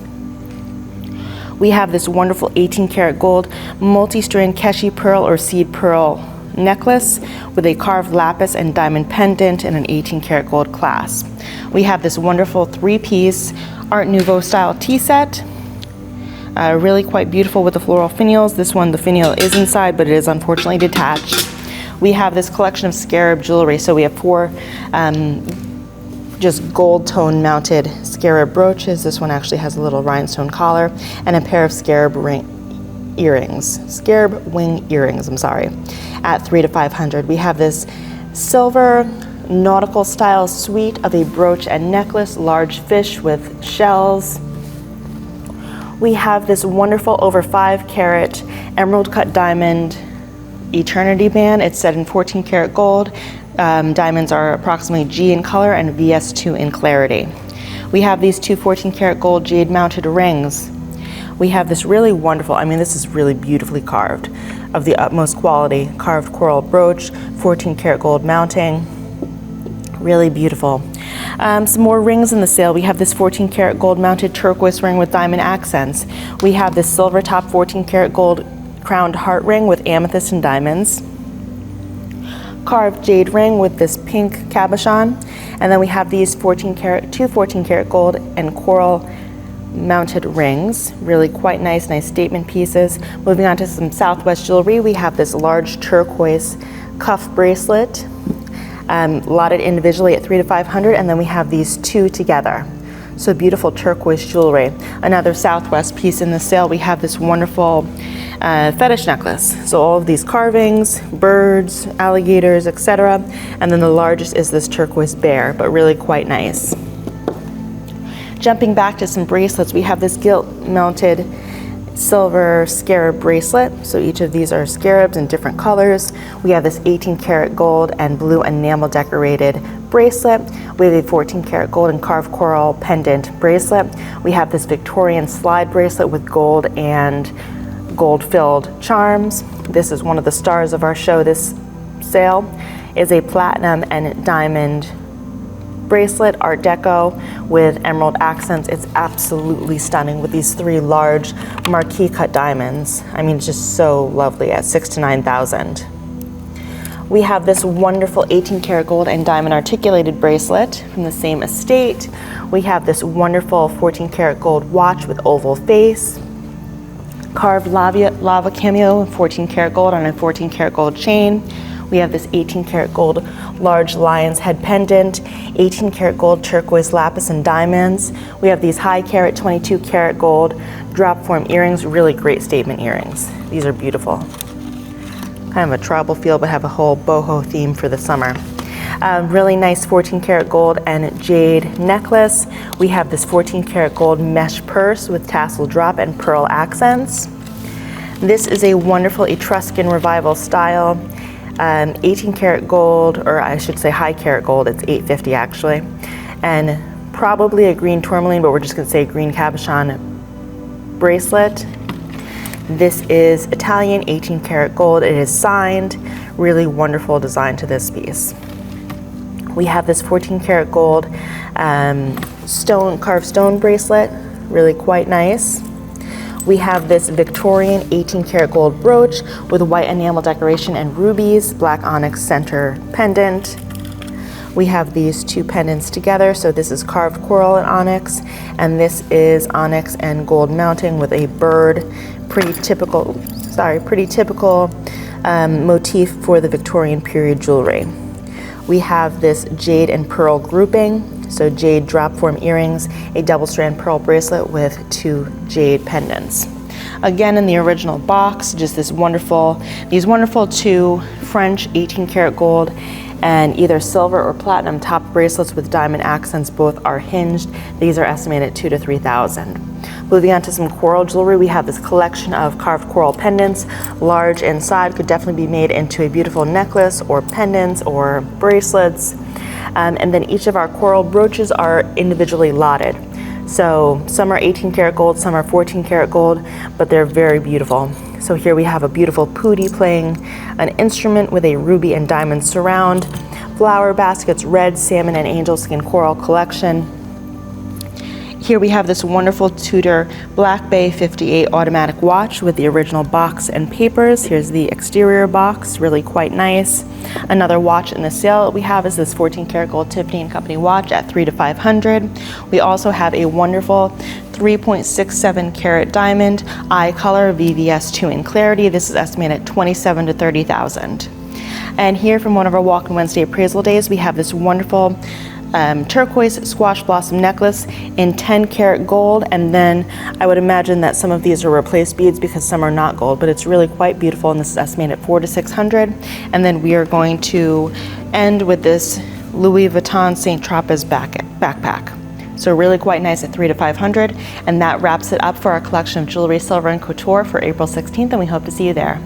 We have this wonderful 18 karat gold multi-strand keshi pearl or seed pearl necklace with a carved lapis and diamond pendant and an 18 karat gold clasp. We have this wonderful 3-piece Art Nouveau style tea set. Really quite beautiful with the floral finials. This one, the finial is inside, but it is unfortunately detached. We have this collection of scarab jewelry. So we have 4 just gold tone mounted scarab brooches. This one actually has a little rhinestone collar and a pair of scarab wing earrings, I'm sorry, at $300 to $500. We have this silver nautical style suite of a brooch and necklace, large fish with shells. We have this wonderful over 5 karat emerald cut diamond eternity band. It's set in 14 karat gold. Diamonds are approximately G in color and VS2 in clarity. We have these 2 14 karat gold jade mounted rings. We have this really wonderful, I mean, this is really beautifully carved, of the utmost quality, carved coral brooch, 14 karat gold mounting, really beautiful. Some more rings in the sale. We have this 14 karat gold mounted turquoise ring with diamond accents. We have this silver top 14 karat gold crowned heart ring with amethyst and diamonds. Carved jade ring with this pink cabochon. And then we have these 2 14 karat gold and coral mounted rings. Really quite nice statement pieces. Moving on to some Southwest jewelry, we have this large turquoise cuff bracelet. Lotted individually at $300 to $500, and then we have these 2 together. So beautiful turquoise jewelry. Another Southwest piece in the sale, we have this wonderful fetish necklace. So all of these carvings, birds, alligators, etc. And then the largest is this turquoise bear, but really quite nice. Jumping back to some bracelets, we have this gilt mounted silver scarab bracelet. So each of these are scarabs in different colors. We have this 18 karat gold and blue enamel decorated bracelet. We have a 14 karat gold and carved coral pendant bracelet. We have this Victorian slide bracelet with gold and gold filled charms. This is one of the stars of our show this sale, is a platinum and diamond bracelet, Art Deco with emerald accents. It's absolutely stunning with these 3 large marquee cut diamonds. I mean, just so lovely at $6,000 to $9,000. We have this wonderful 18 karat gold and diamond articulated bracelet from the same estate. We have this wonderful 14 karat gold watch with oval face. Carved lava cameo, 14 karat gold on a 14 karat gold chain. We have this 18 karat gold large lion's head pendant, 18 karat gold turquoise lapis and diamonds. We have these high carat 22 karat gold drop form earrings, really great statement earrings. These are beautiful. Kind of a tribal feel, but have a whole boho theme for the summer. Really nice 14 karat gold and jade necklace. We have this 14 karat gold mesh purse with tassel drop and pearl accents. This is a wonderful Etruscan revival style 18 karat gold, or I should say high carat gold, it's $850 actually, and probably a green tourmaline, but we're just going to say green cabochon bracelet. This is Italian 18 karat gold. It is signed. Really wonderful design to this piece. We have this 14 karat gold carved stone bracelet, really quite nice. We have this Victorian 18 karat gold brooch with white enamel decoration and rubies, black onyx center pendant. We have these 2 pendants together. So this is carved coral and onyx, and this is onyx and gold mounting with a bird. Pretty typical motif for the Victorian period jewelry. We have this jade and pearl grouping. So jade drop form earrings, a double strand pearl bracelet with 2 jade pendants. Again, in the original box, just these wonderful 2 French 18 karat gold and either silver or platinum top bracelets with diamond accents. Both are hinged. These are estimated at $2,000 to $3,000. Moving on to some coral jewelry, we have this collection of carved coral pendants, large inside, could definitely be made into a beautiful necklace or pendants or bracelets. And then each of our coral brooches are individually lotted. So some are 18 karat gold, some are 14 karat gold, but they're very beautiful. So here we have a beautiful pudi playing an instrument with a ruby and diamond surround, flower baskets, red, salmon, and angel skin coral collection. Here we have this wonderful Tudor Black Bay 58 automatic watch with the original box and papers. Here's the exterior box, really quite nice. Another watch in the sale we have is this 14 karat gold Tiffany & Company watch at $300 to $500. We also have a wonderful 3.67 karat diamond eye color VVS2 in clarity. This is estimated at $27,000 to $30,000. And here from one of our Walk-in Wednesday appraisal days, we have this wonderful turquoise squash blossom necklace in 10 karat gold, and then I would imagine that some of these are replaced beads because some are not gold, but it's really quite beautiful, and this is estimated at $400 to $600. And then we are going to end with this Louis Vuitton St. Tropez backpack. So really quite nice at $300 to $500, and that wraps it up for our collection of jewelry, silver, and couture for April 16th, and we hope to see you there.